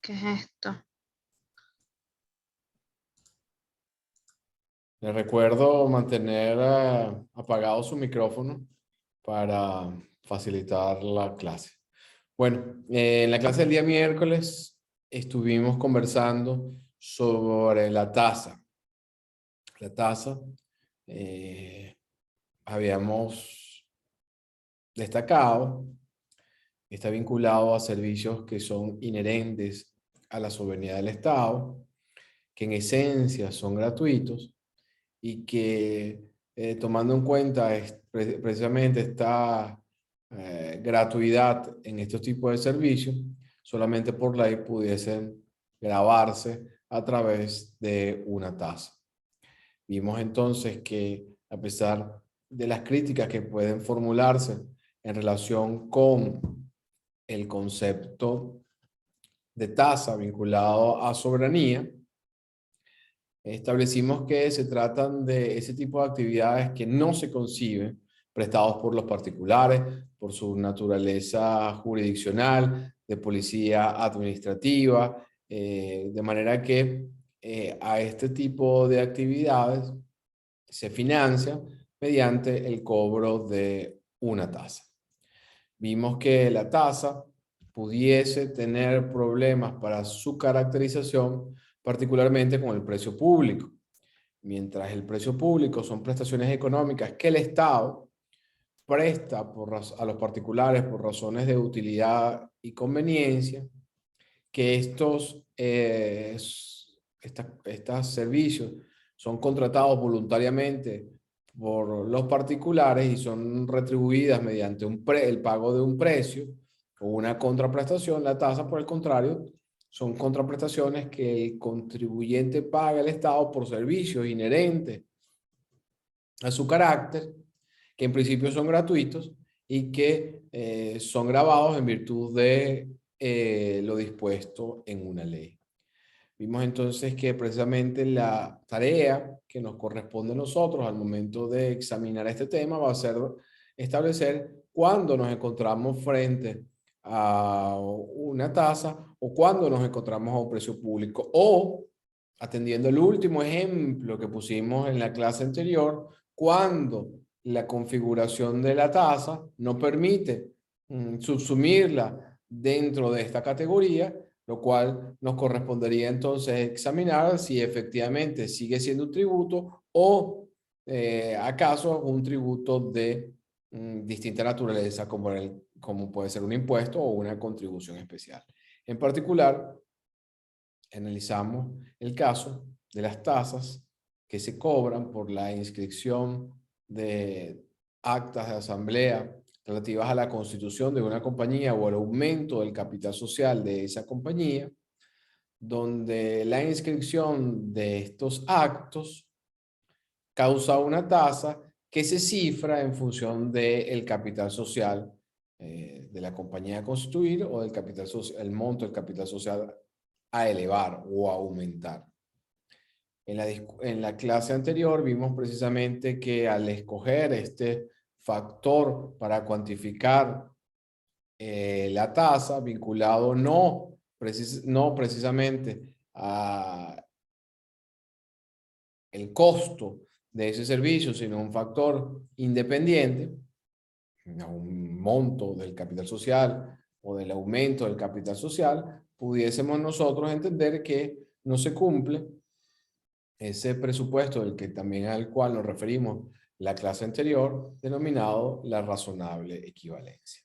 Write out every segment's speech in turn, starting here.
¿Qué es esto? Les recuerdo mantener apagado su micrófono para facilitar la clase. Bueno, en la clase del día miércoles estuvimos conversando sobre la tasa. La tasa, habíamos destacado, está vinculado a servicios que son inherentes a la soberanía del Estado, que en esencia son gratuitos y que tomando en cuenta precisamente esta gratuidad en estos tipos de servicios, solamente por ley pudiesen grabarse a través de una tasa. Vimos entonces que a pesar de las críticas que pueden formularse en relación con el concepto de tasa vinculado a soberanía, establecimos que se tratan de ese tipo de actividades que no se conciben prestados por los particulares, por su naturaleza jurisdiccional, de policía administrativa, de manera que a este tipo de actividades se financia mediante el cobro de una tasa. Vimos que la tasa pudiese tener problemas para su caracterización, particularmente con el precio público. Mientras el precio público son prestaciones económicas que el Estado presta a los particulares por razones de utilidad y conveniencia, que estos servicios son contratados voluntariamente por los particulares y son retribuidas mediante el pago de un precio o una contraprestación. La tasa, por el contrario, son contraprestaciones que el contribuyente paga al Estado por servicios inherentes a su carácter, que en principio son gratuitos y que son gravados en virtud de lo dispuesto en una ley. Vimos entonces que precisamente la tarea que nos corresponde a nosotros al momento de examinar este tema va a ser establecer cuándo nos encontramos frente a una tasa o cuándo nos encontramos a un precio público, o atendiendo el último ejemplo que pusimos en la clase anterior, cuando la configuración de la tasa no permite subsumirla dentro de esta categoría, lo cual nos correspondería entonces examinar si efectivamente sigue siendo un tributo o acaso un tributo de distinta naturaleza, como puede ser un impuesto o una contribución especial. En particular, analizamos el caso de las tasas que se cobran por la inscripción de actas de asamblea relativas a la constitución de una compañía o al aumento del capital social de esa compañía, donde la inscripción de estos actos causa una tasa que se cifra en función del capital social de la compañía a constituir o del capital social, el monto del capital social a elevar o a aumentar. En la clase anterior vimos precisamente que al escoger este factor para cuantificar la tasa vinculado no precisamente a el costo de ese servicio, sino un factor independiente, a un monto del capital social o del aumento del capital social, pudiésemos nosotros entender que no se cumple ese presupuesto del que también al cual nos referimos la clase anterior, denominado la razonable equivalencia.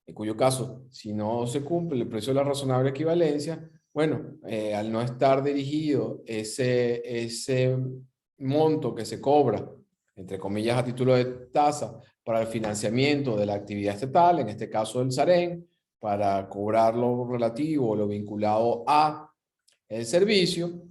En cuyo caso, si no se cumple el precio de la razonable equivalencia, bueno, al no estar dirigido ese monto que se cobra, entre comillas, a título de tasa, para el financiamiento de la actividad estatal, en este caso del SAREN, para cobrar lo relativo o lo vinculado a el servicio,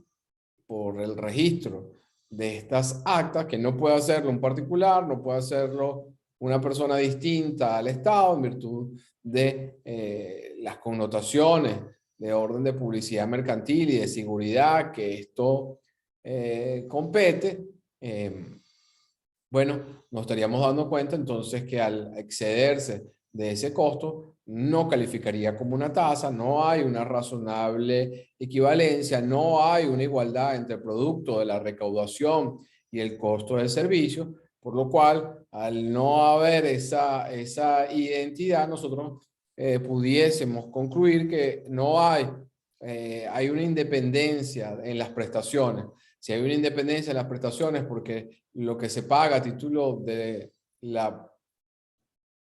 por el registro de estas actas, que no puede hacerlo un particular, no puede hacerlo una persona distinta al Estado en virtud de las connotaciones de orden de publicidad mercantil y de seguridad que esto compete. Bueno, nos estaríamos dando cuenta entonces que al excederse de ese costo, no calificaría como una tasa, no hay una razonable equivalencia, no hay una igualdad entre el producto de la recaudación y el costo del servicio, por lo cual, al no haber esa identidad, nosotros pudiésemos concluir que no hay una independencia en las prestaciones. Si hay una independencia en las prestaciones, porque lo que se paga a título de la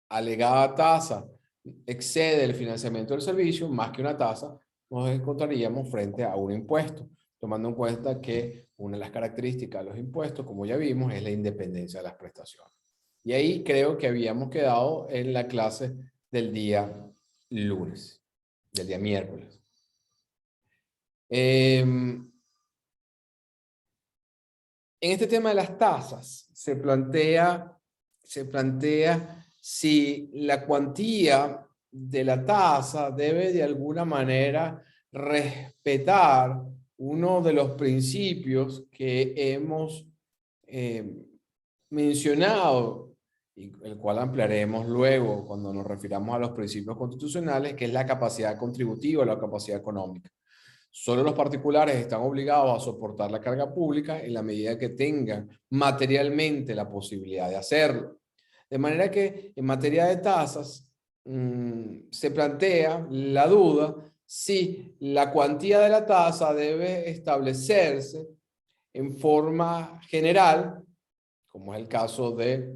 alegada tasa excede el financiamiento del servicio, más que una tasa, nos encontraríamos frente a un impuesto, tomando en cuenta que una de las características de los impuestos, como ya vimos, es la independencia de las prestaciones. Y ahí creo que habíamos quedado en la clase del día lunes, del día miércoles. En este tema de las tasas, se plantea si la cuantía de la tasa debe de alguna manera respetar uno de los principios que hemos mencionado, y el cual ampliaremos luego cuando nos refiramos a los principios constitucionales, que es la capacidad contributiva, la capacidad económica. Solo los particulares están obligados a soportar la carga pública en la medida que tengan materialmente la posibilidad de hacerlo. De manera que en materia de tasas se plantea la duda si la cuantía de la tasa debe establecerse en forma general, como es el caso de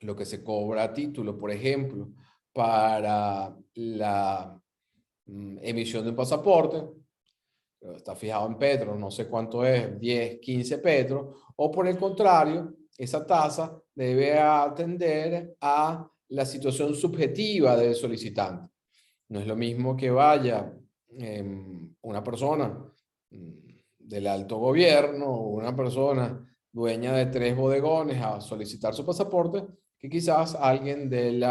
lo que se cobra a título, por ejemplo, para la emisión de un pasaporte, está fijado en petros, no sé cuánto es, 10, 15 petros, o por el contrario, esa tasa debe atender a la situación subjetiva del solicitante. No es lo mismo que vaya una persona del alto gobierno o una persona dueña de 3 bodegones a solicitar su pasaporte, que quizás alguien del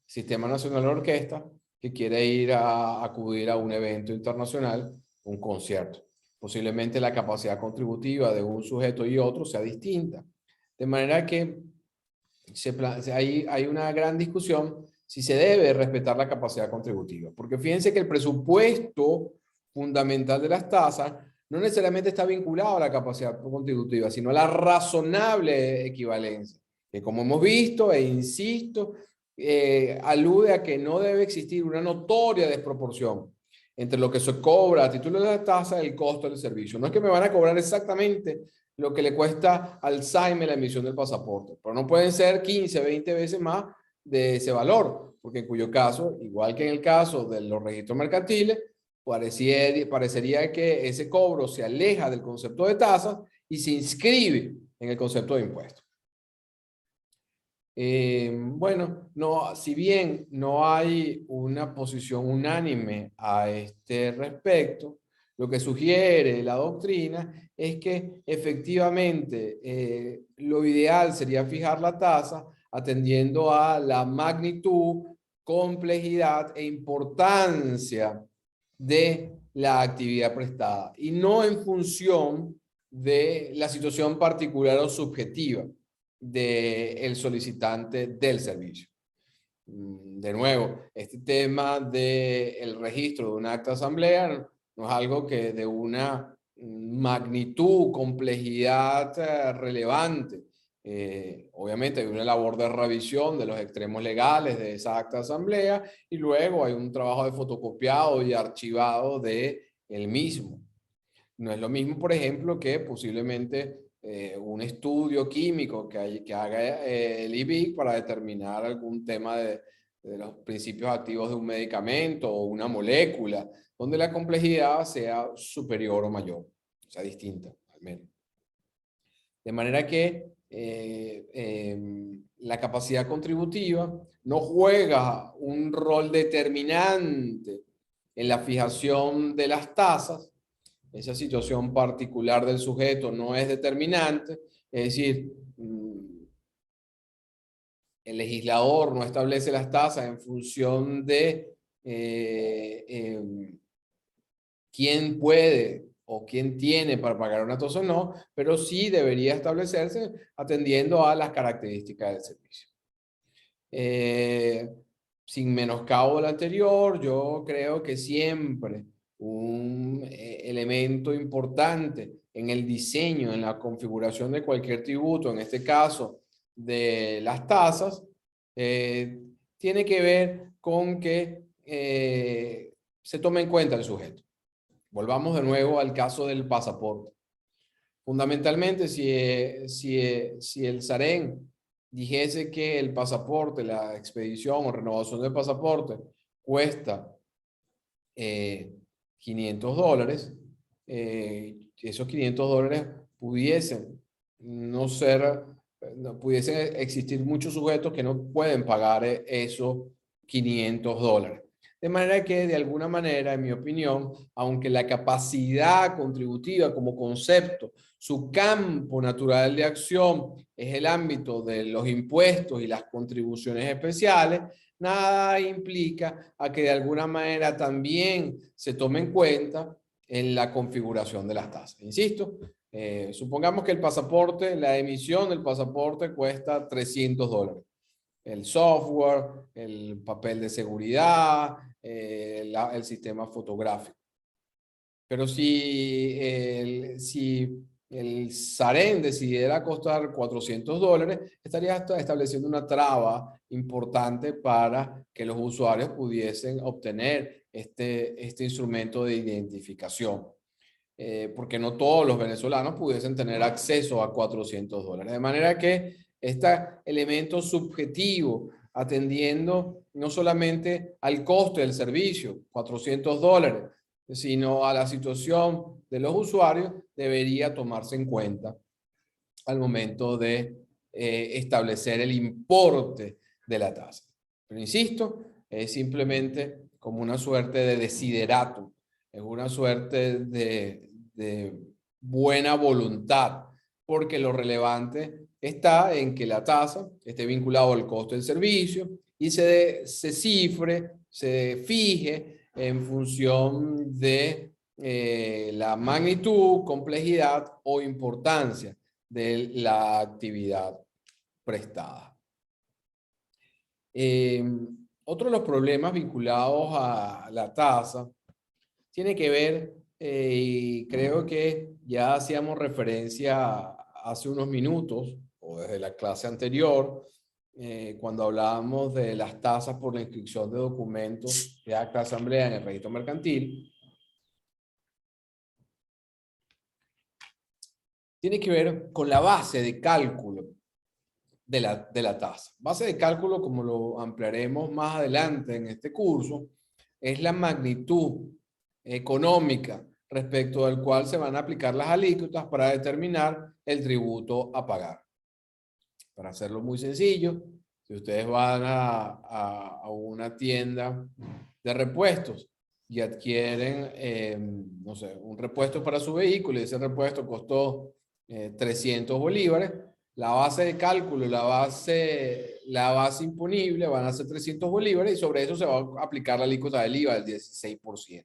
Sistema Nacional de Orquesta que quiere ir a acudir a un evento internacional, un concierto. Posiblemente la capacidad contributiva de un sujeto y otro sea distinta. De manera que hay una gran discusión si se debe respetar la capacidad contributiva. Porque fíjense que el presupuesto fundamental de las tasas no necesariamente está vinculado a la capacidad contributiva, sino a la razonable equivalencia, que como hemos visto e insisto, alude a que no debe existir una notoria desproporción entre lo que se cobra a título de la tasa y el costo del servicio. No es que me van a cobrar exactamente lo que le cuesta al SAIME la emisión del pasaporte, pero no pueden ser 15, 20 veces más de ese valor, porque en cuyo caso, igual que en el caso de los registros mercantiles, parecería que ese cobro se aleja del concepto de tasas y se inscribe en el concepto de impuesto. Bueno, no, si bien no hay una posición unánime a este respecto, lo que sugiere la doctrina es que efectivamente lo ideal sería fijar la tasa atendiendo a la magnitud, complejidad e importancia de la actividad prestada y no en función de la situación particular o subjetiva del solicitante del servicio. De nuevo, este tema del registro de un acta de asamblea no es algo que de una magnitud, complejidad relevante. Obviamente hay una labor de revisión de los extremos legales de esa acta de asamblea y luego hay un trabajo de fotocopiado y archivado de el mismo. No es lo mismo, por ejemplo, que posiblemente un estudio químico que haga el IBIC para determinar algún tema de los principios activos de un medicamento o una molécula, donde la complejidad sea superior o mayor, o sea, distinta, al menos. De manera que la capacidad contributiva no juega un rol determinante en la fijación de las tasas. Esa situación particular del sujeto no es determinante, es decir, el legislador no establece las tasas en función de quién puede o quién tiene para pagar una tasa o no, pero sí debería establecerse atendiendo a las características del servicio. sin menoscabo del anterior, yo creo que siempre un elemento importante en el diseño, en la configuración de cualquier tributo, en este caso de las tasas, tiene que ver con que se tome en cuenta el sujeto. Volvamos de nuevo al caso del pasaporte. Fundamentalmente, si el SAREN dijese que el pasaporte, la expedición o renovación del pasaporte cuesta $500, esos $500 pudiesen no ser, no, pudiesen existir muchos sujetos que no pueden pagar esos $500. De manera que, de alguna manera, en mi opinión, aunque la capacidad contributiva como concepto, su campo natural de acción es el ámbito de los impuestos y las contribuciones especiales, nada implica a que de alguna manera también se tome en cuenta en la configuración de las tasas. Insisto, supongamos que el pasaporte, la emisión del pasaporte cuesta $300. El software, el papel de seguridad, el sistema fotográfico. Pero si el SAREN decidiera costar $400, estaría estableciendo una traba importante para que los usuarios pudiesen obtener este instrumento de identificación. Porque no todos los venezolanos pudiesen tener acceso a $400. De manera que este elemento subjetivo, atendiendo no solamente al costo del servicio, $400, sino a la situación de los usuarios, debería tomarse en cuenta al momento de establecer el importe de la tasa. Pero insisto, es simplemente como una suerte de desideratum, es una suerte de buena voluntad, porque lo relevante está en que la tasa esté vinculada al costo del servicio y se cifre, se fije en función de la magnitud, complejidad o importancia de la actividad prestada. Otro de los problemas vinculados a la tasa tiene que ver, y creo que ya hacíamos referencia hace unos minutos, o desde la clase anterior, cuando hablábamos de las tasas por la inscripción de documentos de acta de asamblea en el registro mercantil, tiene que ver con la base de cálculo de la tasa. Base de cálculo, como lo ampliaremos más adelante en este curso, es la magnitud económica respecto al cual se van a aplicar las alícuotas para determinar el tributo a pagar. Para hacerlo muy sencillo, si ustedes van a una tienda de repuestos y adquieren, no sé, un repuesto para su vehículo y ese repuesto costó 300 bolívares, la base de cálculo, la base imponible van a ser 300 bolívares y sobre eso se va a aplicar la alícuota del IVA del 16%.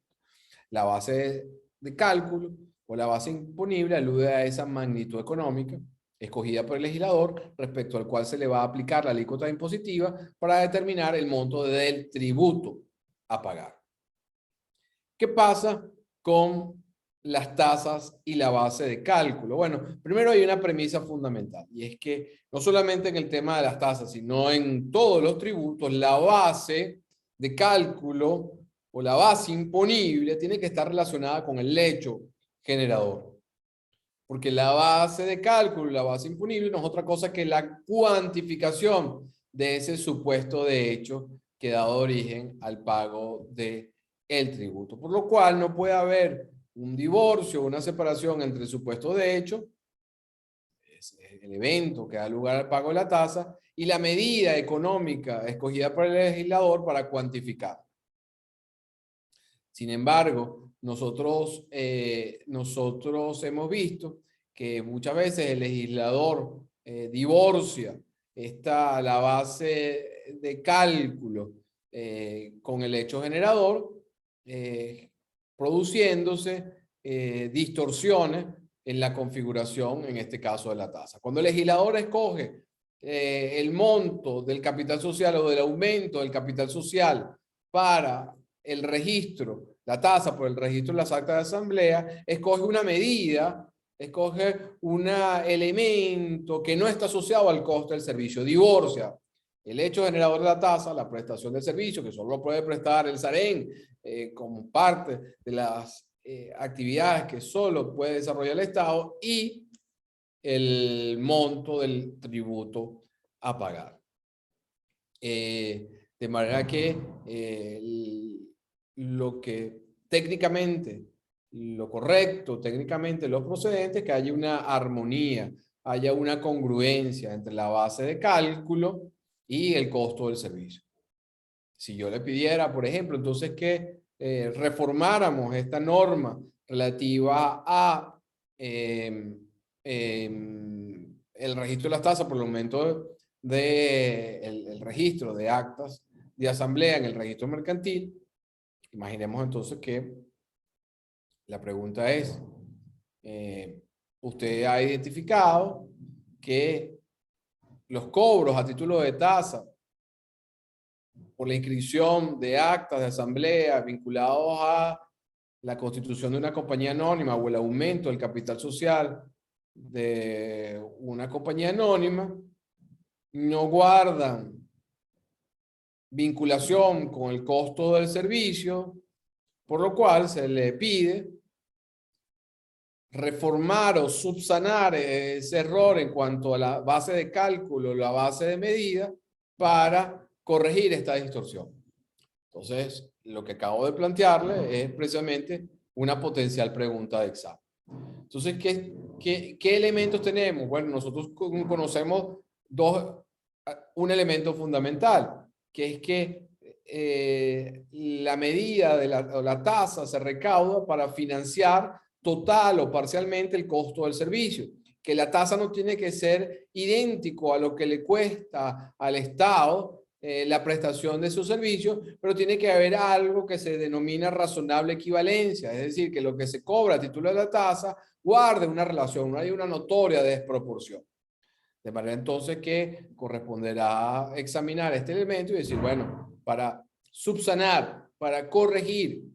La base de cálculo o la base imponible alude a esa magnitud económica escogida por el legislador respecto al cual se le va a aplicar la alícuota impositiva para determinar el monto del tributo a pagar. ¿Qué pasa con las tasas y la base de cálculo? Bueno, primero hay una premisa fundamental y es que no solamente en el tema de las tasas, sino en todos los tributos, la base de cálculo o la base imponible tiene que estar relacionada con el hecho generador. Porque la base de cálculo, la base imponible, no es otra cosa que la cuantificación de ese supuesto de hecho que ha dado origen al pago del tributo. Por lo cual no puede haber un divorcio o una separación entre el supuesto de hecho, es el evento que da lugar al pago de la tasa, y la medida económica escogida por el legislador para cuantificar. Sin embargo, nosotros hemos visto que muchas veces el legislador divorcia la base de cálculo con el hecho generador, produciéndose distorsiones en la configuración, en este caso de la tasa. Cuando el legislador escoge el monto del capital social o del aumento del capital social para el registro, la tasa por el registro de las actas de asamblea, escoge una medida, escoge un elemento que no está asociado al costo del servicio, divorcia el hecho generador de la tasa, la prestación del servicio, que solo puede prestar el SAREN como parte de las actividades que solo puede desarrollar el Estado, y el monto del tributo a pagar. De manera que lo que técnicamente, lo correcto, técnicamente lo procedente, es que haya una armonía, haya una congruencia entre la base de cálculo y el costo del servicio. Si yo le pidiera, por ejemplo, entonces que reformáramos esta norma relativa a el registro de las tasas por el aumento de el registro de actas de asamblea en el registro mercantil, imaginemos entonces que la pregunta es, usted ha identificado que los cobros a título de tasa por la inscripción de actas de asamblea vinculados a la constitución de una compañía anónima o el aumento del capital social de una compañía anónima no guardan vinculación con el costo del servicio, por lo cual se le pide reformar o subsanar ese error en cuanto a la base de cálculo, la base de medida, para corregir esta distorsión. Entonces, lo que acabo de plantearle es precisamente una potencial pregunta de examen. Entonces, ¿qué elementos tenemos? Bueno, nosotros conocemos un elemento fundamental, que es que la medida de la tasa se recauda para financiar total o parcialmente el costo del servicio, que la tasa no tiene que ser idéntico a lo que le cuesta al Estado la prestación de esos servicios, pero tiene que haber algo que se denomina razonable equivalencia, es decir, que lo que se cobra a título de la tasa guarde una relación, no hay una notoria desproporción. De manera entonces que corresponderá examinar este elemento y decir, bueno, para subsanar, para corregir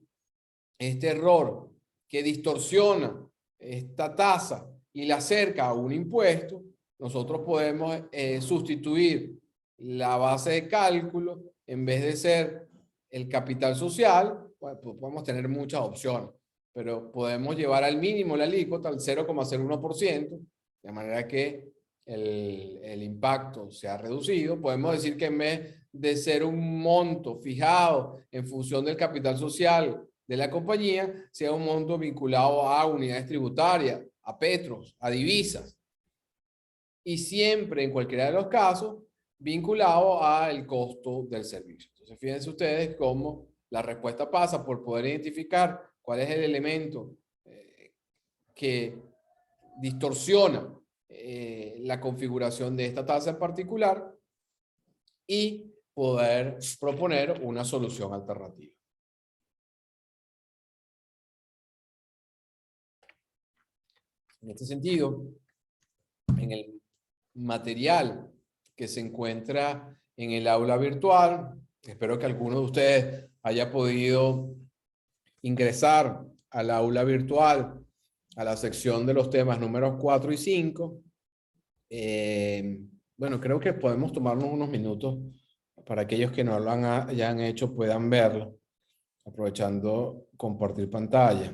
este error que distorsiona esta tasa y la acerca a un impuesto, nosotros podemos sustituir la base de cálculo, en vez de ser el capital social, pues podemos tener muchas opciones, pero podemos llevar al mínimo la alícuota, al 0,01%, de manera que el impacto se ha reducido. Podemos decir que en vez de ser un monto fijado en función del capital social de la compañía, sea un monto vinculado a unidades tributarias, a petros, a divisas. Y siempre, en cualquiera de los casos, vinculado al costo del servicio. Entonces, fíjense ustedes cómo la respuesta pasa por poder identificar cuál es el elemento que distorsiona la configuración de esta tasa en particular y poder proponer una solución alternativa. En este sentido, en el material que se encuentra en el aula virtual, espero que alguno de ustedes haya podido ingresar al aula virtual, a la sección de los temas números 4 y 5. Bueno, creo que podemos tomarnos unos minutos para aquellos que no lo hayan hecho puedan verlo, aprovechando compartir pantalla.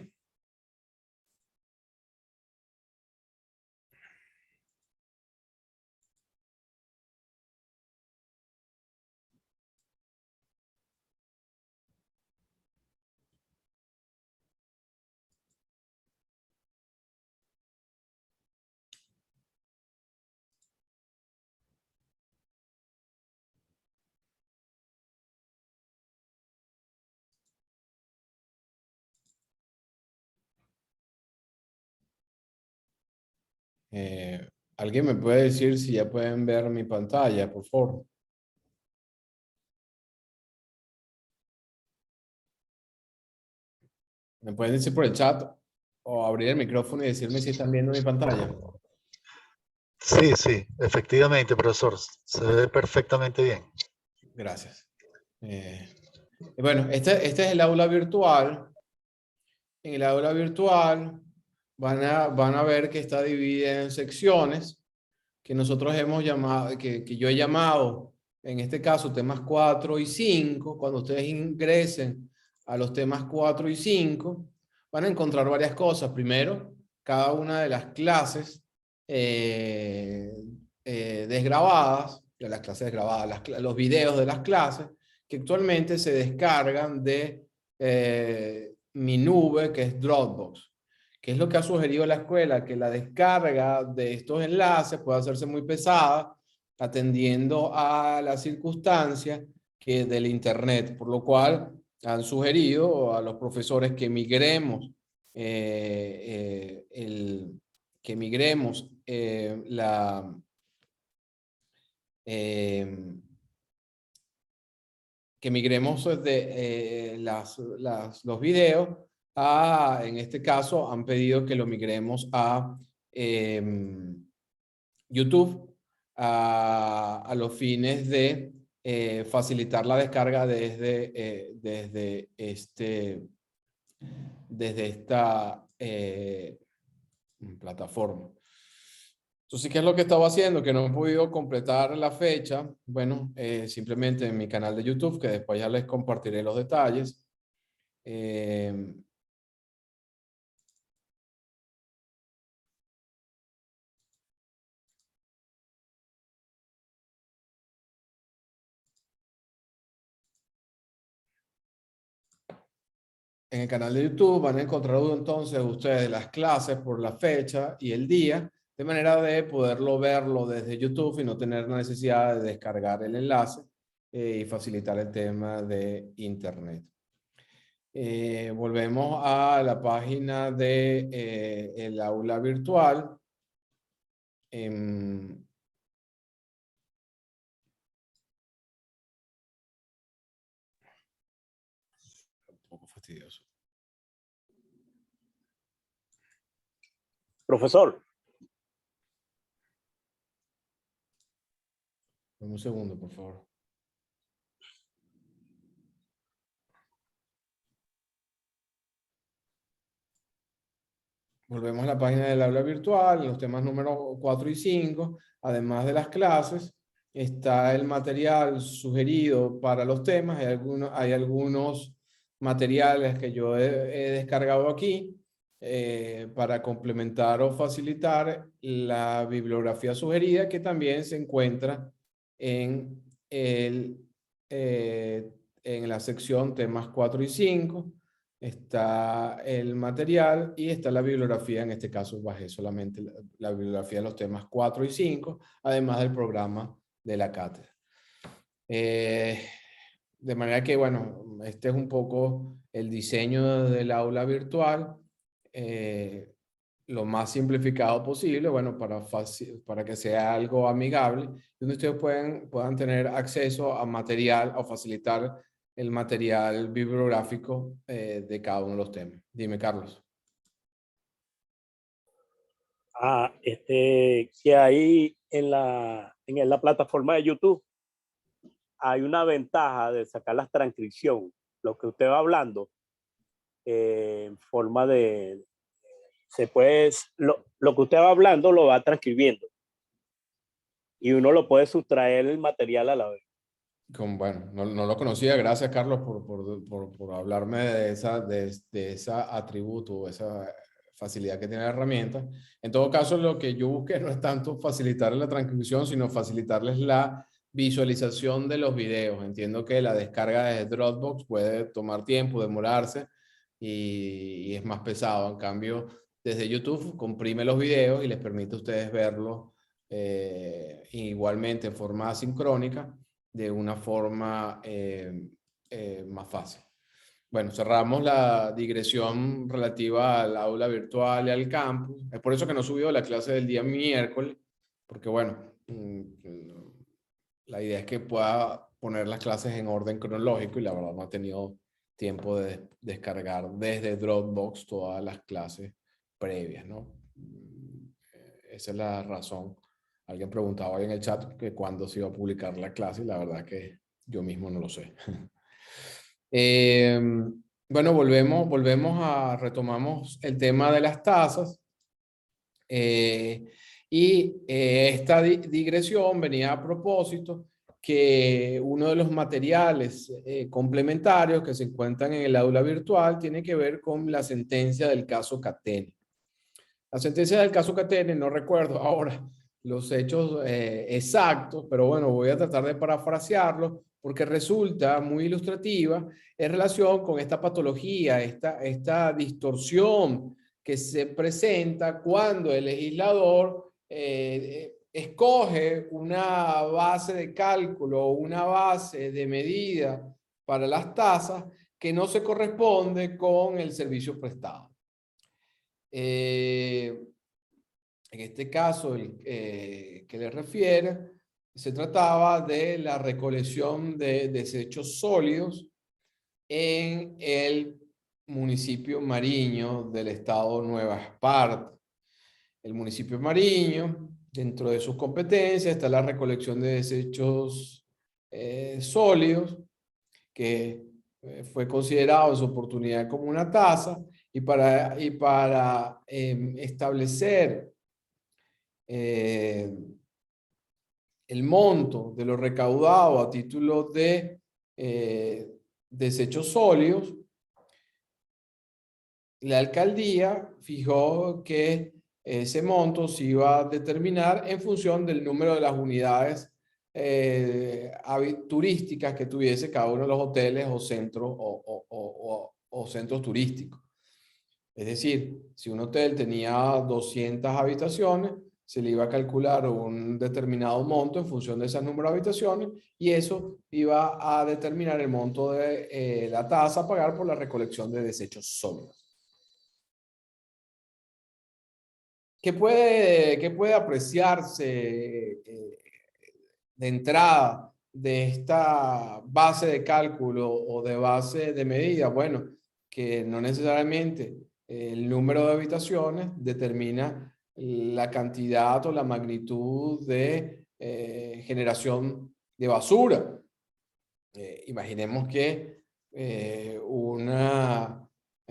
¿Alguien me puede decir si ya pueden ver mi pantalla, por favor? ¿Me pueden decir por el chat o abrir el micrófono y decirme si están viendo mi pantalla? Sí, sí, efectivamente, profesor. Se ve perfectamente bien. Gracias. Bueno, este es el aula virtual. En el aula virtual van a ver que está dividida en secciones que nosotros hemos llamado, que yo he llamado, en este caso, temas 4 y 5. Cuando ustedes ingresen a los temas 4 y 5, van a encontrar varias cosas. Primero, cada una de las clases desgrabadas, de las clases desgrabadas, los videos de las clases, que actualmente se descargan de mi nube, que es Dropbox. ¿Qué es lo que ha sugerido la escuela? Que la descarga de estos enlaces puede hacerse muy pesada, atendiendo a las circunstancias que del Internet, por lo cual han sugerido a los profesores que migremos que migremos eh, que migremos de los videos en este caso, han pedido que lo migremos a YouTube a los fines de facilitar la descarga desde esta plataforma. Entonces, ¿qué es lo que estaba haciendo? Que no he podido completar la fecha. Bueno, simplemente en mi canal de YouTube, que después ya les compartiré los detalles. En el canal de YouTube van a encontrar entonces ustedes las clases por la fecha y el día, de manera de poderlo verlo desde YouTube y no tener la necesidad de descargar el enlace y facilitar el tema de Internet. Volvemos a la página de el aula virtual. Un poco fastidioso. Profesor. Un segundo, por favor. Volvemos a la página del aula virtual, los temas números 4 y 5, además de las clases, está el material sugerido para los temas. Hay algunos materiales que yo he descargado aquí para complementar o facilitar la bibliografía sugerida, que también se encuentra en, en la sección temas 4 y 5. Está el material y está la bibliografía. En este caso bajé solamente la bibliografía de los temas 4 y 5, además del programa de la cátedra. De manera que, bueno, este es un poco el diseño del aula virtual, lo más simplificado posible, bueno, para que sea algo amigable, donde ustedes puedan tener acceso a material o facilitar el material bibliográfico de cada uno de los temas. Dime, Carlos. Que ahí en la plataforma de YouTube hay una ventaja de sacar la transcripción, lo que usted va hablando, en forma de, lo que usted va hablando lo va transcribiendo y uno lo puede sustraer el material a la vez. Bueno, no lo conocía. Gracias, Carlos, por hablarme de esa atributo, esa facilidad que tiene la herramienta. En todo caso, lo que yo busqué no es tanto facilitarles la transcripción, sino facilitarles la visualización de los videos. Entiendo que la descarga desde Dropbox puede tomar tiempo, demorarse y es más pesado. En cambio, desde YouTube comprime los videos y les permite a ustedes verlos igualmente en forma asincrónica, de una forma más fácil. Bueno, cerramos la digresión relativa al aula virtual y al campus. Es por eso que no subió la clase del día miércoles, porque bueno, la idea es que pueda poner las clases en orden cronológico y la verdad no ha tenido tiempo de descargar desde Dropbox todas las clases previas, ¿no? Esa es la razón Alguien preguntaba hoy en el chat que cuándo se iba a publicar la clase y la verdad que yo mismo no lo sé. Bueno, retomamos el tema de las tasas. Esta digresión venía a propósito que uno de los materiales complementarios que se encuentran en el aula virtual tiene que ver con la sentencia del caso Catene. La sentencia del caso Catene, no recuerdo ahora los hechos exactos, pero bueno, voy a tratar de parafrasearlo porque resulta muy ilustrativa en relación con esta patología, esta distorsión que se presenta cuando el legislador escoge una base de cálculo o una base de medida para las tasas que no se corresponde con el servicio prestado. En este caso, el que le refiere, se trataba de la recolección de desechos sólidos en el municipio Mariño del estado Nueva Esparta. El municipio Mariño, dentro de sus competencias, está la recolección de desechos sólidos, que fue considerado en su oportunidad como una tasa, y para establecer el monto de lo recaudado a título de desechos sólidos, la alcaldía fijó que ese monto se iba a determinar en función del número de las unidades turísticas que tuviese cada uno de los hoteles o centros o centros turísticos. Es decir, si un hotel tenía 200 habitaciones, se le iba a calcular un determinado monto en función de ese número de habitaciones y eso iba a determinar el monto de la tasa a pagar por la recolección de desechos sólidos. ¿Qué puede apreciarse de entrada de esta base de cálculo o de base de medida? Bueno, que no necesariamente el número de habitaciones determina la cantidad o la magnitud de generación de basura. Imaginemos que en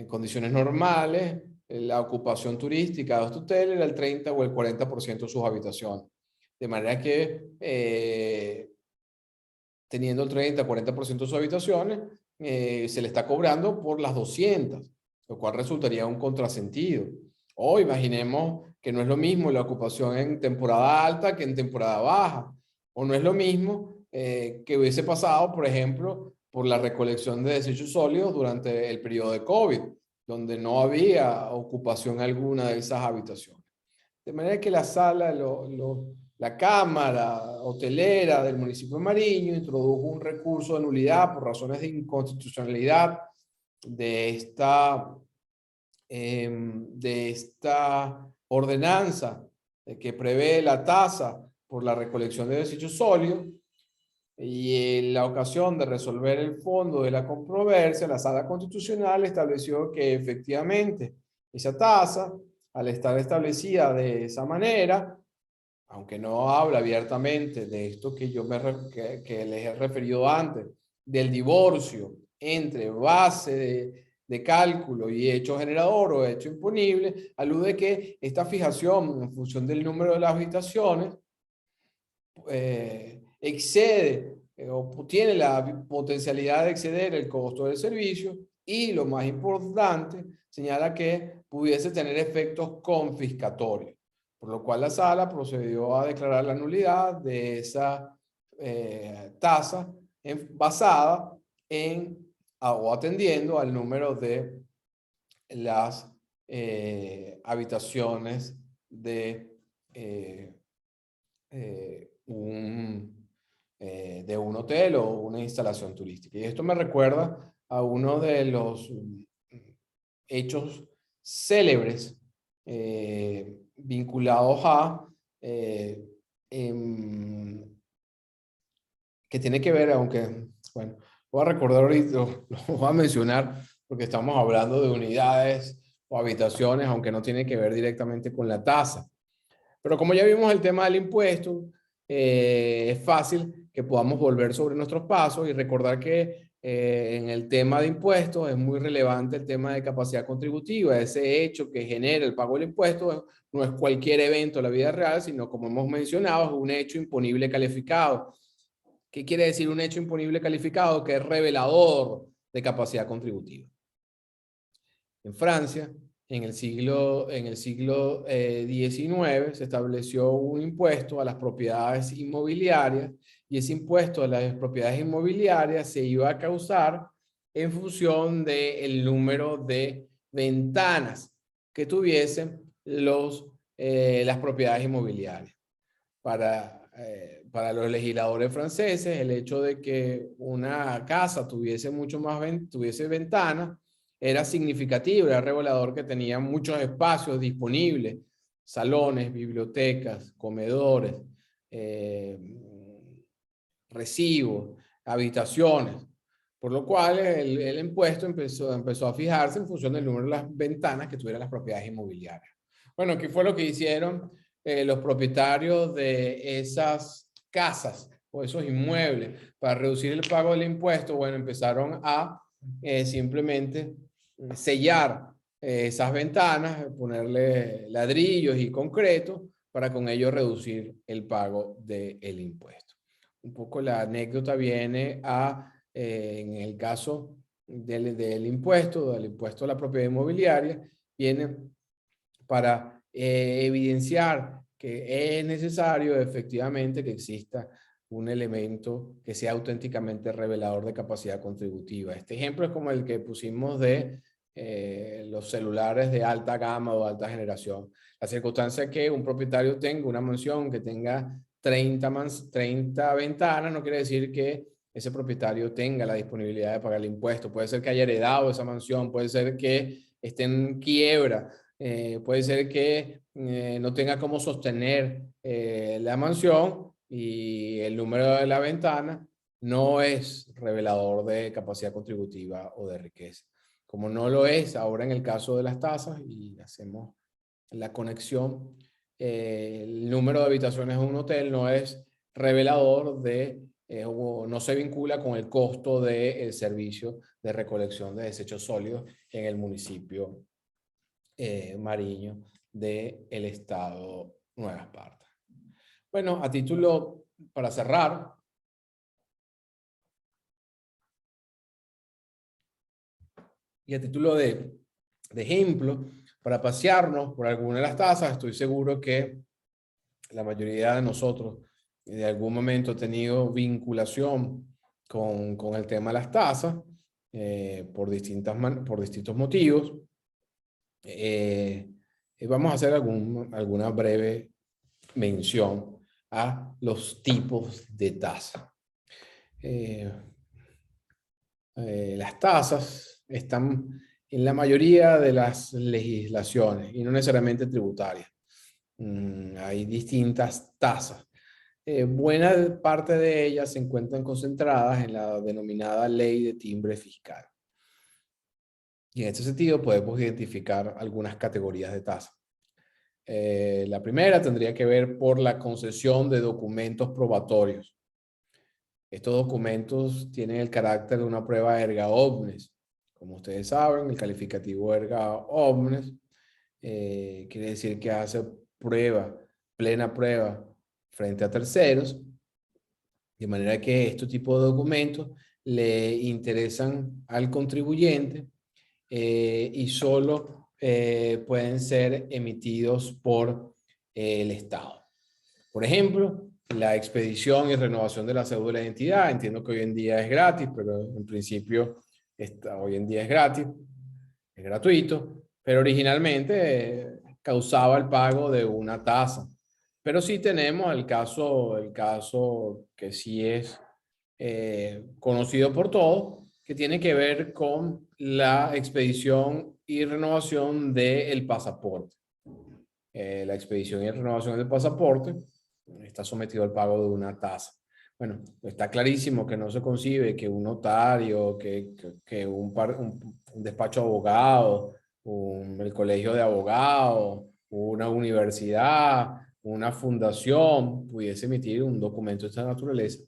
condiciones normales, la ocupación turística de este hotel era el 30 o el 40% de sus habitaciones. De manera que teniendo el 30-40% de sus habitaciones, se le está cobrando por las 200, lo cual resultaría un contrasentido. O imaginemos que no es lo mismo la ocupación en temporada alta que en temporada baja. O no es lo mismo que hubiese pasado, por ejemplo, por la recolección de desechos sólidos durante el periodo de COVID, donde no había ocupación alguna de esas habitaciones. De manera que la sala, la Cámara Hotelera del municipio de Mariño introdujo un recurso de nulidad por razones de inconstitucionalidad de esta ordenanza que prevé la tasa por la recolección de desechos sólidos, y en la ocasión de resolver el fondo de la controversia, la Sala Constitucional estableció que efectivamente esa tasa, al estar establecida de esa manera, aunque no habla abiertamente de esto que que les he referido antes, del divorcio entre base de cálculo y hecho generador o hecho imponible, alude que esta fijación en función del número de las habitaciones excede o tiene la potencialidad de exceder el costo del servicio y, lo más importante, señala que pudiese tener efectos confiscatorios, por lo cual la sala procedió a declarar la nulidad de esa tasa basada o atendiendo al número de las habitaciones de un hotel o una instalación turística. Y esto me recuerda a uno de los hechos célebres vinculados a que tiene que ver, aunque, bueno, voy a recordar ahorita, lo voy a mencionar porque estamos hablando de unidades o habitaciones, aunque no tiene que ver directamente con la tasa. Pero como ya vimos el tema del impuesto, es fácil que podamos volver sobre nuestros pasos y recordar que en el tema de impuestos es muy relevante el tema de capacidad contributiva. Ese hecho que genera el pago del impuesto no es cualquier evento de la vida real, sino, como hemos mencionado, es un hecho imponible calificado. ¿Qué quiere decir un hecho imponible calificado? Que es revelador de capacidad contributiva. En Francia, en el siglo XIX, se estableció un impuesto a las propiedades inmobiliarias, y ese impuesto a las propiedades inmobiliarias se iba a causar en función del número de ventanas que tuviesen las propiedades inmobiliarias. Para los legisladores franceses, el hecho de que una casa tuviese tuviese ventanas era significativo, era revelador que tenía muchos espacios disponibles, salones, bibliotecas, comedores, recibos, habitaciones, por lo cual el impuesto empezó a fijarse en función del número de las ventanas que tuvieran las propiedades inmobiliarias. Bueno, ¿qué fue lo que hicieron los propietarios de esas casas o esos inmuebles para reducir el pago del impuesto? Bueno, empezaron a simplemente sellar esas ventanas, ponerle ladrillos y concreto para con ello reducir el pago del impuesto. Un poco la anécdota viene en el caso del impuesto a la propiedad inmobiliaria, viene para evidenciar que es necesario efectivamente que exista un elemento que sea auténticamente revelador de capacidad contributiva. Este ejemplo es como el que pusimos de los celulares de alta gama o alta generación. La circunstancia que un propietario tenga una mansión que tenga 30 ventanas no quiere decir que ese propietario tenga la disponibilidad de pagar el impuesto. Puede ser que haya heredado esa mansión, puede ser que esté en quiebra, puede ser que no tenga cómo sostener la mansión, y el número de la ventana no es revelador de capacidad contributiva o de riqueza. Como no lo es ahora en el caso de las tasas, y hacemos la conexión, el número de habitaciones en un hotel no es revelador o no se vincula con el costo del servicio de recolección de desechos sólidos en el municipio Mariño del estado Nueva Esparta. Bueno, a título, para cerrar, y a título de ejemplo, para pasearnos por alguna de las tasas, estoy seguro que la mayoría de nosotros de algún momento ha tenido vinculación con el tema de las tasas por distintos motivos. Vamos a hacer alguna breve mención a los tipos de tasa. Las tasas están en la mayoría de las legislaciones y no necesariamente tributarias. Hay distintas tasas. Buena parte de ellas se encuentran concentradas en la denominada ley de timbre fiscal. Y en este sentido podemos identificar algunas categorías de tasas. La primera tendría que ver por la concesión de documentos probatorios. Estos documentos tienen el carácter de una prueba erga omnes. Como ustedes saben, el calificativo erga omnes quiere decir que hace plena prueba frente a terceros, de manera que este tipo de documentos le interesan al contribuyente y solo pueden ser emitidos por el Estado. Por ejemplo, la expedición y renovación de la cédula de identidad. Entiendo que hoy en día es gratis, pero en principio hoy en día es gratis, es gratuito, pero originalmente causaba el pago de una tasa. Pero sí tenemos el caso que sí es conocido por todos, que tiene que ver con la expedición y renovación del pasaporte. La expedición y renovación del pasaporte está sometido al pago de una tasa. Bueno, está clarísimo que no se concibe que un notario, que un despacho de abogados, el colegio de abogados, una universidad una fundación pudiese emitir un documento de esta naturaleza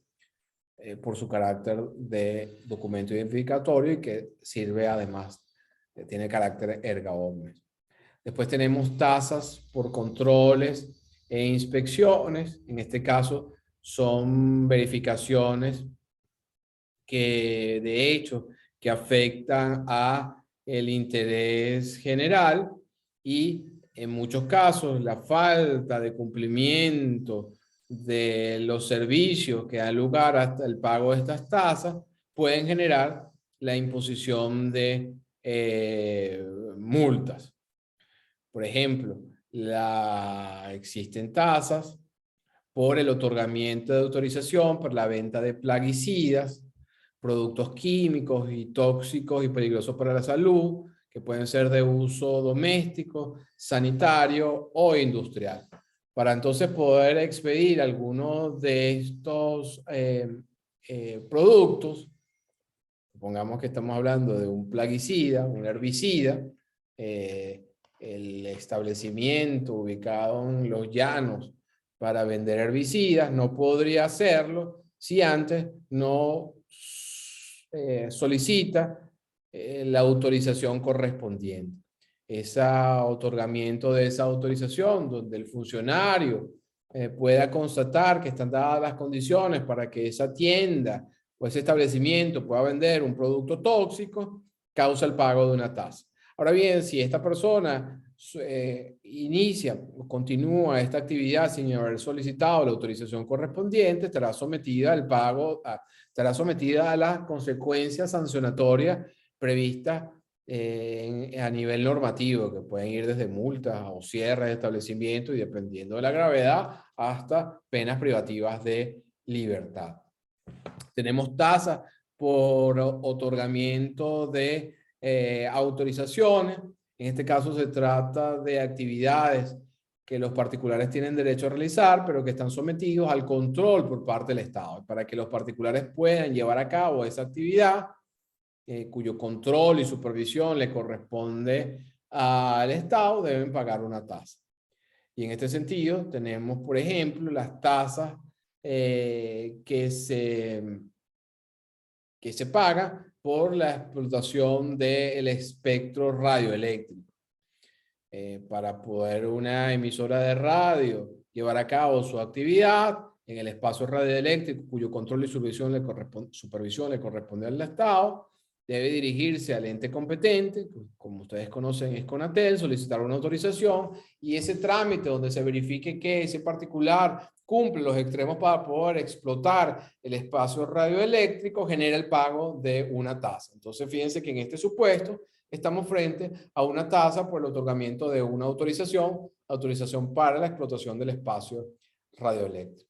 por su carácter de documento identificatorio y que sirve además, tiene carácter erga omnes. Después tenemos tasas por controles e inspecciones. En este caso son verificaciones que de hecho que afectan a el interés general y en muchos casos la falta de cumplimiento de los servicios que dan lugar hasta el pago de estas tasas pueden generar la imposición de multas. Por ejemplo, existen tasas por el otorgamiento de autorización para la venta de plaguicidas, productos químicos y tóxicos y peligrosos para la salud, que pueden ser de uso doméstico, sanitario o industrial. Para entonces poder expedir algunos de estos productos, supongamos que estamos hablando de un plaguicida, un herbicida, el establecimiento ubicado en los llanos para vender herbicidas no podría hacerlo si antes no solicita la autorización correspondiente. Ese otorgamiento de esa autorización, donde el funcionario pueda constatar que están dadas las condiciones para que esa tienda o ese establecimiento pueda vender un producto tóxico, causa el pago de una tasa. Ahora bien, si esta persona inicia o continúa esta actividad sin haber solicitado la autorización correspondiente, estará sometida al pago, estará sometida a las consecuencias sancionatorias previstas a nivel normativo, que pueden ir desde multas o cierres de establecimiento y dependiendo de la gravedad hasta penas privativas de libertad. Tenemos tasas por otorgamiento de autorizaciones. En este caso se trata de actividades que los particulares tienen derecho a realizar, pero que están sometidos al control por parte del Estado. Para que los particulares puedan llevar a cabo esa actividad, cuyo control y supervisión le corresponde al Estado, deben pagar una tasa. Y en este sentido tenemos, por ejemplo, las tasas que se pagan por la explotación del espectro radioeléctrico. Para poder una emisora de radio llevar a cabo su actividad en el espacio radioeléctrico, cuyo control y supervisión le corresponde al Estado, debe dirigirse al ente competente, como ustedes conocen es Conatel, solicitar una autorización y ese trámite donde se verifique que ese particular cumple los extremos para poder explotar el espacio radioeléctrico genera el pago de una tasa. Entonces fíjense que en este supuesto estamos frente a una tasa por el otorgamiento de una autorización para la explotación del espacio radioeléctrico.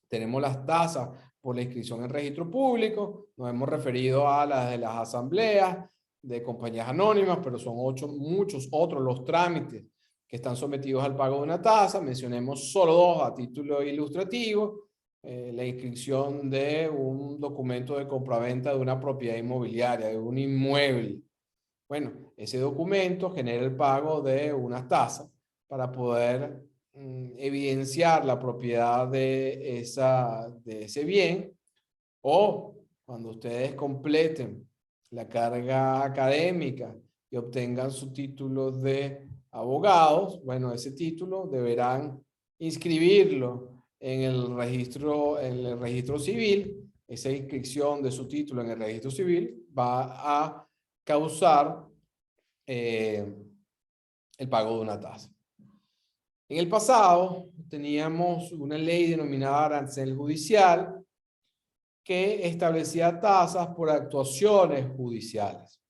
Tenemos las tasas por la inscripción en registro público, nos hemos referido a las de las asambleas de compañías anónimas, pero son muchos otros los trámites que están sometidos al pago de una tasa. Mencionemos solo dos a título ilustrativo: la inscripción de un documento de compraventa de una propiedad inmobiliaria, de un inmueble. Bueno, ese documento genera el pago de una tasa para poder evidenciar la propiedad de ese bien, o cuando ustedes completen la carga académica y obtengan su título de abogados, bueno, ese título deberán inscribirlo en el registro civil. Esa inscripción de su título en el registro civil va a causar el pago de una tasa. En el pasado teníamos una ley denominada arancel judicial que establecía tasas por actuaciones judiciales.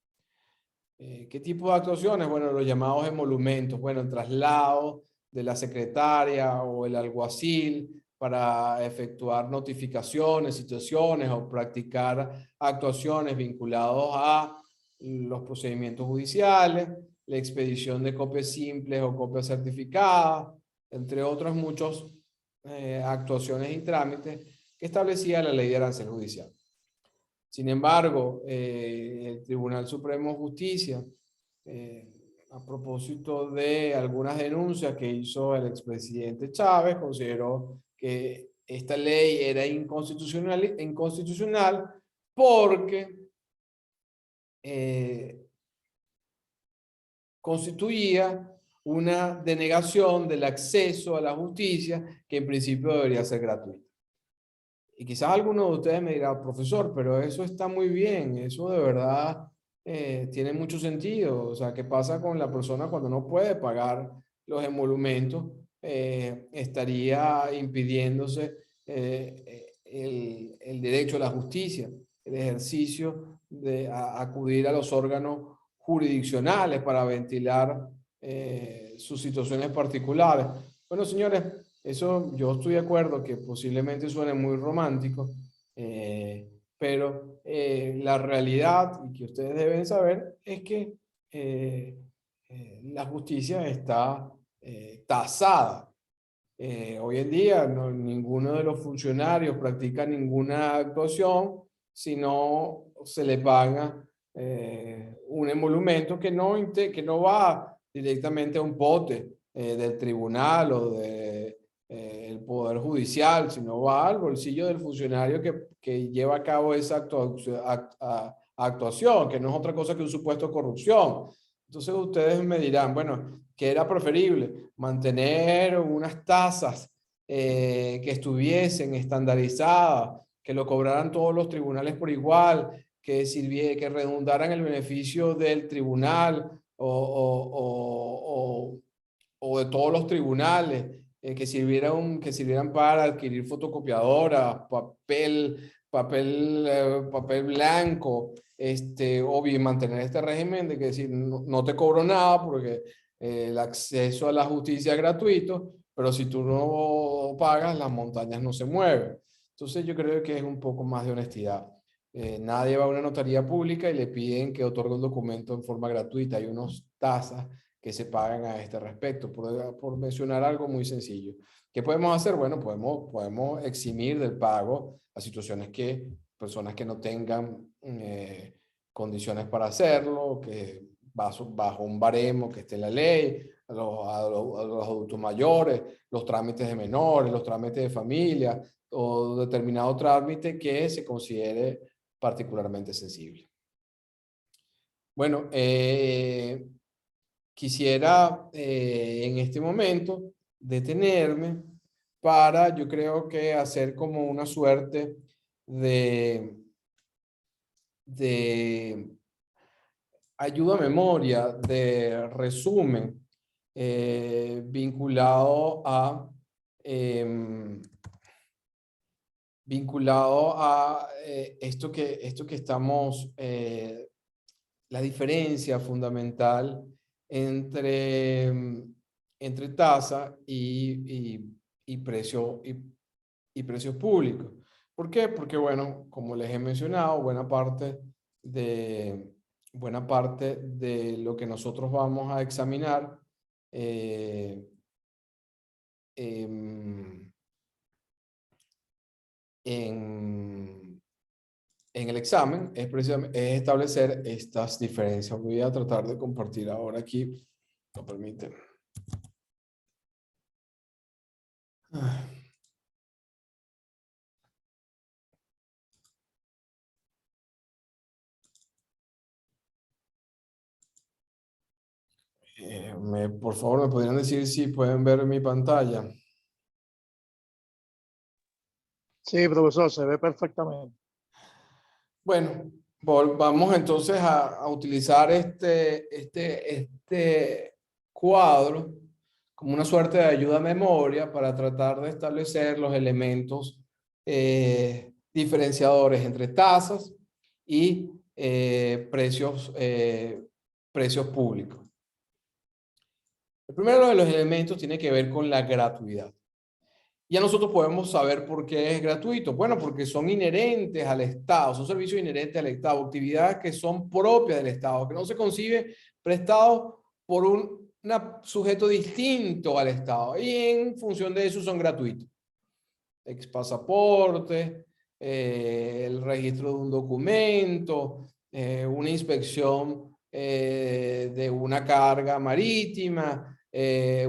¿Qué tipo de actuaciones? Bueno, los llamados emolumentos. Bueno, el traslado de la secretaria o el alguacil para efectuar notificaciones, situaciones o practicar actuaciones vinculadas a los procedimientos judiciales, la expedición de copias simples o copias certificadas, entre otras muchas actuaciones y trámites que establecía la ley de arancel judicial. Sin embargo, el Tribunal Supremo de Justicia, a propósito de algunas denuncias que hizo el expresidente Chávez, consideró que esta ley era inconstitucional porque constituía una denegación del acceso a la justicia que en principio debería ser gratuita. Y quizás alguno de ustedes me dirá, profesor, pero eso está muy bien, eso de verdad tiene mucho sentido. O sea, ¿qué pasa con la persona cuando no puede pagar los emolumentos? Estaría impidiéndose el derecho a la justicia, el ejercicio de acudir a los órganos jurisdiccionales para ventilar sus situaciones particulares. Bueno, señores, eso yo estoy de acuerdo que posiblemente suene muy romántico, pero la realidad, y que ustedes deben saber, es que la justicia está tasada. Hoy en día ninguno de los funcionarios practica ninguna actuación si no se le paga un emolumento que no va directamente a un pote del tribunal o de el Poder Judicial, sino va al bolsillo del funcionario que lleva a cabo esa actuación, que no es otra cosa que un supuesto de corrupción. Entonces ustedes me dirán, bueno, ¿qué era preferible? Mantener unas tasas que estuviesen estandarizadas, que lo cobraran todos los tribunales por igual, que redundaran el beneficio del tribunal o de todos los tribunales, que sirvieran para adquirir fotocopiadoras, papel blanco, o bien mantener este régimen de que decir, no te cobro nada porque el acceso a la justicia es gratuito, pero si tú no pagas, las montañas no se mueven. Entonces yo creo que es un poco más de honestidad. Nadie va a una notaría pública y le piden que otorgue un documento en forma gratuita. Hay unos tasas que se pagan a este respecto, por mencionar algo muy sencillo. ¿Qué podemos hacer? Bueno, podemos eximir del pago a situaciones personas que no tengan condiciones para hacerlo, que bajo un baremo que esté en la ley, a los adultos mayores, los trámites de menores, los trámites de familia o determinado trámite que se considere particularmente sensible. Bueno, quisiera en este momento detenerme para, yo creo que hacer como una suerte de ayuda a memoria, de resumen, vinculado a esto que estamos, la diferencia fundamental entre tasa y precios públicos. ¿Por qué? Porque, bueno, como les he mencionado, buena parte de lo que nosotros vamos a examinar en el examen es establecer estas diferencias. Voy a tratar de compartir ahora aquí, ¿lo permiten? Por favor, ¿me podrían decir si pueden ver mi pantalla? Sí, profesor, se ve perfectamente. Bueno, vamos entonces a utilizar este cuadro como una suerte de ayuda a memoria para tratar de establecer los elementos diferenciadores entre tasas y precios públicos. El primero de los elementos tiene que ver con la gratuidad. Ya nosotros podemos saber por qué es gratuito. Bueno, porque son inherentes al Estado, son servicios inherentes al Estado, actividades que son propias del Estado, que no se concibe prestado por un sujeto distinto al Estado y en función de eso son gratuitos. Expasaporte, el registro de un documento, una inspección de de una carga marítima,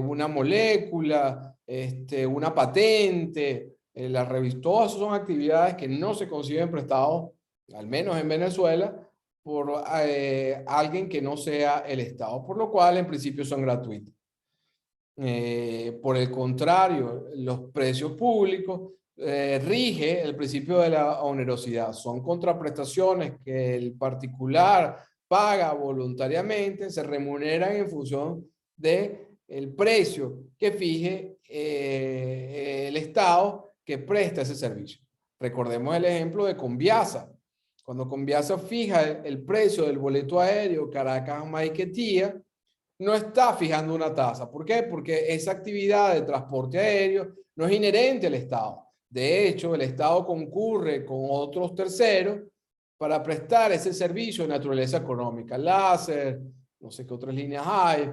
una molécula, una patente, todas esas son actividades que no se consiguen prestados, al menos en Venezuela, por alguien que no sea el Estado, por lo cual en principio son gratuitos. Por el contrario, los precios públicos rige el principio de la onerosidad. Son contraprestaciones que el particular paga voluntariamente, se remuneran en función del precio que fije el Estado que presta ese servicio. Recordemos el ejemplo de Conviasa. Cuando Conviasa fija el precio del boleto aéreo Caracas-Maiquetía, no está fijando una tasa. ¿Por qué? Porque esa actividad de transporte aéreo no es inherente al Estado. De hecho, el Estado concurre con otros terceros para prestar ese servicio de naturaleza económica. Láser, no sé qué otras líneas hay,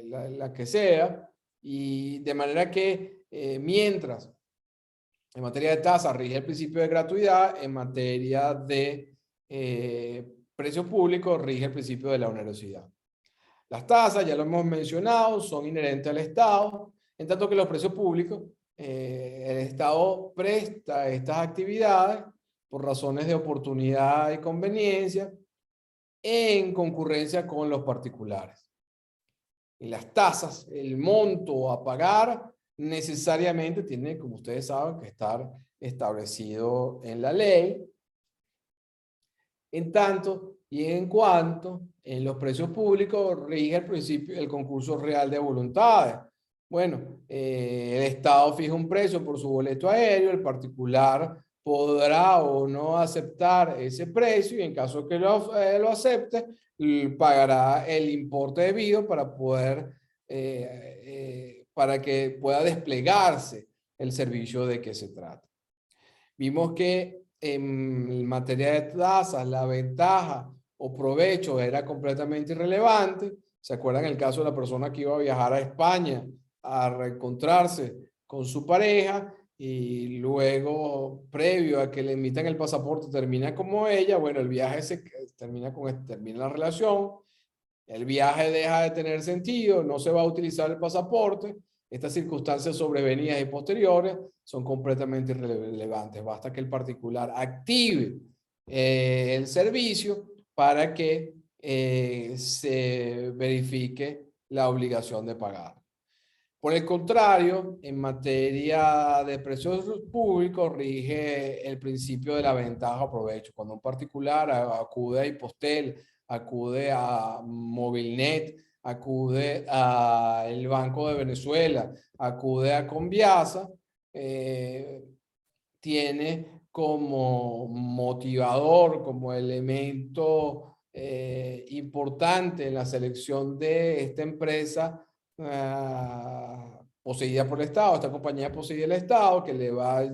la que sea. Y de manera que mientras en materia de tasa rige el principio de gratuidad, en materia de precios públicos rige el principio de la onerosidad. Las tasas, ya lo hemos mencionado, son inherentes al Estado, en tanto que los precios públicos, el Estado presta estas actividades por razones de oportunidad y conveniencia en concurrencia con los particulares. Y las tasas, el monto a pagar, necesariamente tiene, como ustedes saben, que estar establecido en la ley. En tanto y en cuanto en los precios públicos rige el principio el concurso real de voluntades. Bueno, el Estado fija un precio por su boleto aéreo, el particular podrá o no aceptar ese precio y en caso que lo acepte, pagará el importe debido para para que pueda desplegarse el servicio de que se trata. Vimos que en materia de tasas, la ventaja o provecho era completamente irrelevante. ¿Se acuerdan el caso de la persona que iba a viajar a España a reencontrarse con su pareja y luego, previo a que le emitan el pasaporte, termina como ella? Bueno, el viaje termina la relación, el viaje deja de tener sentido, no se va a utilizar el pasaporte. Estas circunstancias sobrevenidas y posteriores son completamente irrelevantes. Basta que el particular active el servicio para que se verifique la obligación de pagar. Por el contrario, en materia de precios públicos rige el principio de la ventaja o provecho. Cuando un particular acude a Hipostel, acude a Movilnet, acude al Banco de Venezuela, acude a Conviasa, tiene como motivador, como elemento importante en la selección de esta empresa poseída por el Estado, esta compañía poseída del Estado, que le va a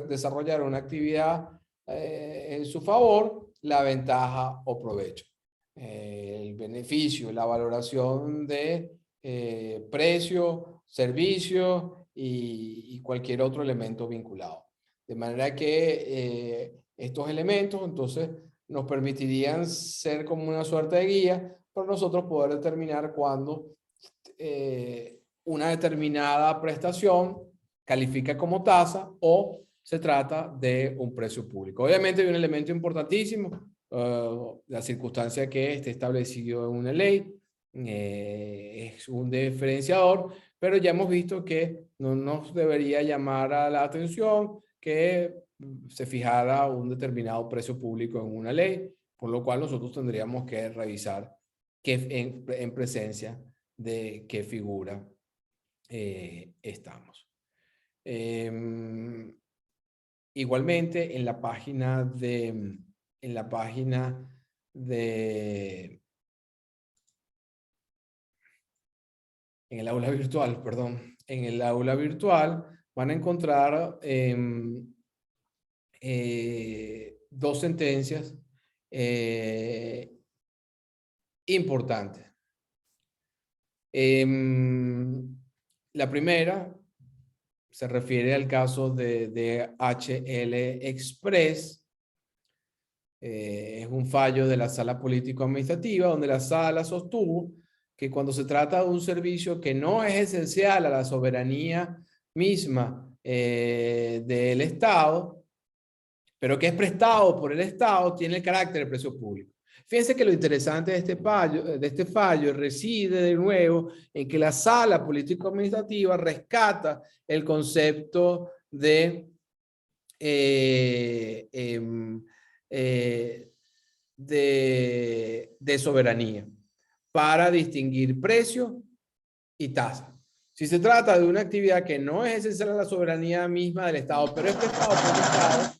desarrollar una actividad en su favor, la ventaja o provecho. El beneficio, la valoración de precio, servicio y cualquier otro elemento vinculado. De manera que estos elementos entonces nos permitirían ser como una suerte de guía para nosotros poder determinar cuándo una determinada prestación califica como tasa o se trata de un precio público. Obviamente hay un elemento importantísimo, la circunstancia que esté establecido en una ley, es un diferenciador, pero ya hemos visto que no nos debería llamar a la atención que se fijara un determinado precio público en una ley, por lo cual nosotros tendríamos que revisar en presencia de qué figura estamos. Igualmente en la página de en el aula virtual, perdón, en el aula virtual van a encontrar dos sentencias importantes. La primera se refiere al caso de DHL Express, Es un fallo de la Sala Político-Administrativa, donde la Sala sostuvo que cuando se trata de un servicio que no es esencial a la soberanía misma del Estado, pero que es prestado por el Estado, tiene el carácter de precio público. Fíjense que lo interesante de este fallo reside de nuevo en que la Sala Político-Administrativa rescata el concepto de soberanía para distinguir precio y tasa. Si se trata de una actividad que no es esencial a la soberanía misma del Estado, pero es prestado por el Estado,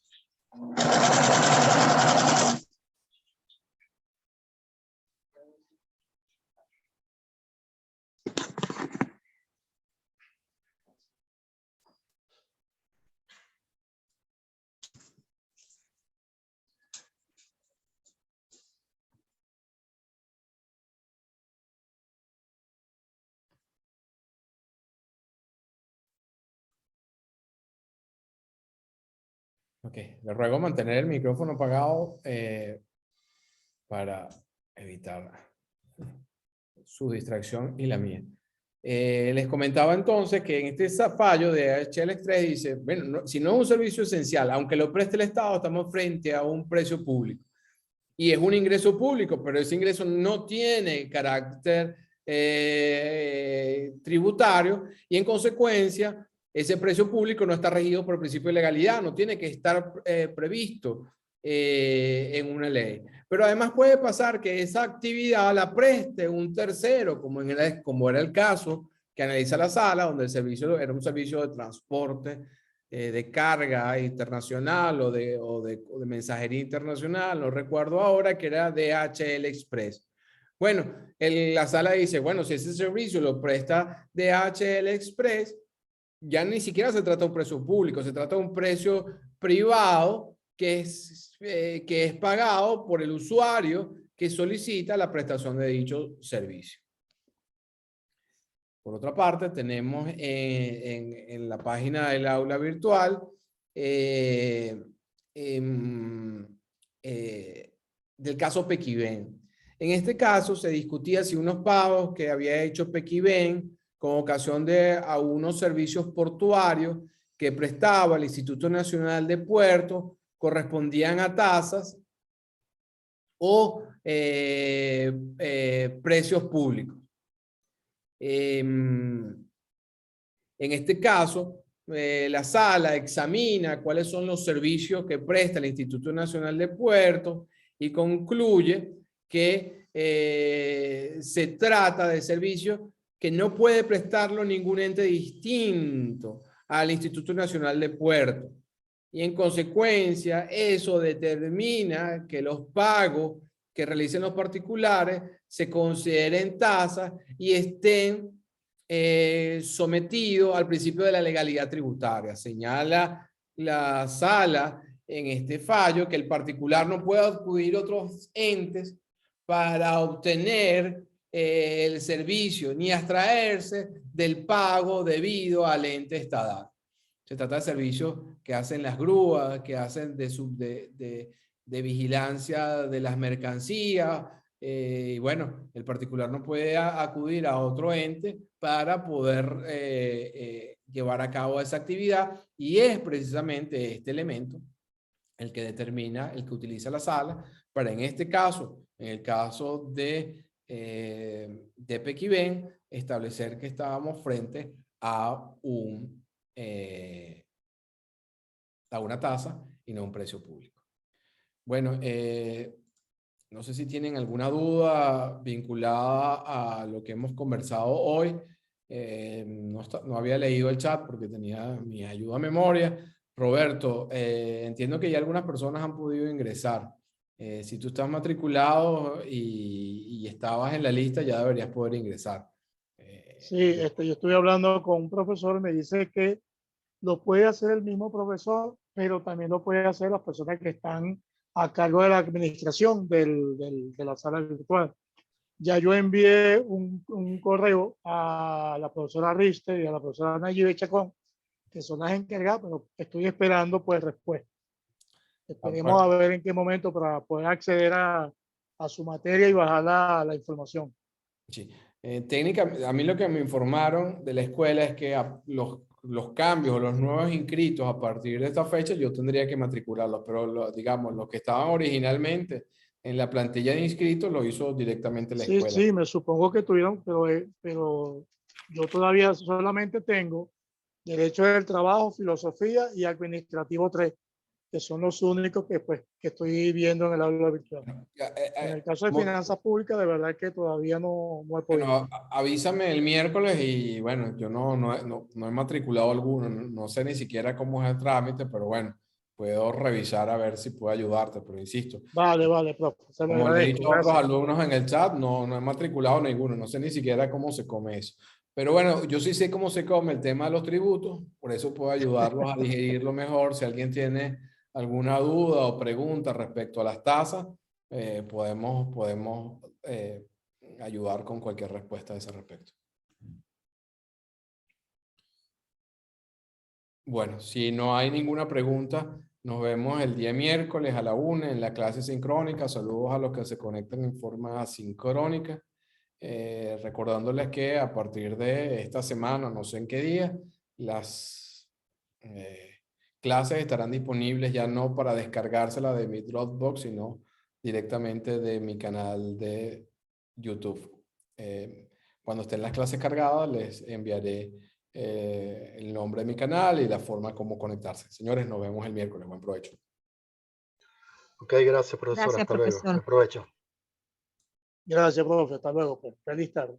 ok, le ruego mantener el micrófono apagado para evitar su distracción y la mía. Les comentaba entonces que en este fallo de AHL Express dice, bueno, si no es un servicio esencial, aunque lo preste el Estado, estamos frente a un precio público. Y es un ingreso público, pero ese ingreso no tiene carácter tributario y en consecuencia ese precio público no está regido por el principio de legalidad, no tiene que estar previsto en una ley. Pero además puede pasar que esa actividad la preste un tercero, como era el caso que analiza la sala, donde el servicio era un servicio de transporte de carga internacional o de mensajería internacional, no recuerdo ahora, que era DHL Express. Bueno, la sala dice, bueno, si ese servicio lo presta DHL Express, ya ni siquiera se trata de un precio público, se trata de un precio privado que es pagado por el usuario que solicita la prestación de dicho servicio. Por otra parte, tenemos en la página del aula virtual del caso Pequiven. En este caso se discutía si unos pagos que había hecho Pequiven con ocasión de a unos servicios portuarios que prestaba el Instituto Nacional de Puertos correspondían a tasas o precios públicos. En este caso, la sala examina cuáles son los servicios que presta el Instituto Nacional de Puertos y concluye que se trata de servicios que no puede prestarlo ningún ente distinto al Instituto Nacional de Puertos. Y en consecuencia, eso determina que los pagos que realicen los particulares se consideren tasas y estén sometidos al principio de la legalidad tributaria. Señala la sala en este fallo que el particular no puede acudir a otros entes para obtener el servicio ni abstraerse del pago debido al ente estatal. Se trata de servicios que hacen las grúas, que hacen de vigilancia de las mercancías. Y bueno, el particular no puede acudir a otro ente para poder llevar a cabo esa actividad. Y es precisamente este elemento el que determina, el que utiliza la sala, para en este caso, en el caso de Pequiven, establecer que estábamos frente a una tasa y no un precio público. Bueno, no sé si tienen alguna duda vinculada a lo que hemos conversado hoy. No había leído el chat porque tenía mi ayuda a memoria. Roberto, entiendo que ya algunas personas han podido ingresar. Si tú estás matriculado y estabas en la lista, ya deberías poder ingresar. Sí, yo estoy hablando con un profesor, me dice que lo puede hacer el mismo profesor, pero también lo puede hacer las personas que están a cargo de la administración de la sala virtual. Ya yo envié un correo a la profesora Richter y a la profesora Nayibe Chacón, que son las encargadas, pero estoy esperando pues respuesta. Esperemos a ver en qué momento para poder acceder a su materia y bajar la información. Sí. Técnicamente, a mí lo que me informaron de la escuela es que los cambios o los nuevos inscritos a partir de esta fecha yo tendría que matricularlos, pero digamos, los que estaban originalmente en la plantilla de inscritos lo hizo directamente la Sí, escuela. sí, me supongo que tuvieron, pero yo todavía solamente tengo Derecho del Trabajo, Filosofía y Administrativo 3, que son los únicos que, pues, que estoy viendo en el aula virtual. En el caso de finanzas públicas, de verdad que todavía no he podido. Bueno, avísame el miércoles y bueno, yo no he matriculado alguno, no sé ni siquiera cómo es el trámite, pero bueno, puedo revisar a ver si puedo ayudarte, pero insisto. Vale, profe. Se lo Como le he agradezco. dicho a otros Gracias. alumnos en el chat, no he matriculado ninguno, no sé ni siquiera cómo se come eso. Pero bueno, yo sí sé cómo se come el tema de los tributos, por eso puedo ayudarlos a digerirlo mejor. Si alguien tiene alguna duda o pregunta respecto a las tasas, podemos ayudar con cualquier respuesta a ese respecto. Bueno, si no hay ninguna pregunta, nos vemos el día miércoles a la 1 en la clase sincrónica. Saludos a los que se conectan en forma sincrónica. Recordándoles que a partir de esta semana, no sé en qué día, las clases estarán disponibles ya no para descargársela de mi Dropbox, sino directamente de mi canal de YouTube. Cuando estén las clases cargadas, les enviaré el nombre de mi canal y la forma como conectarse. Señores, nos vemos el miércoles. Buen provecho. Ok, gracias, profesor. Gracias, Hasta luego. profesor. Buen provecho. Gracias, profe. Hasta luego. Pues. Feliz tarde.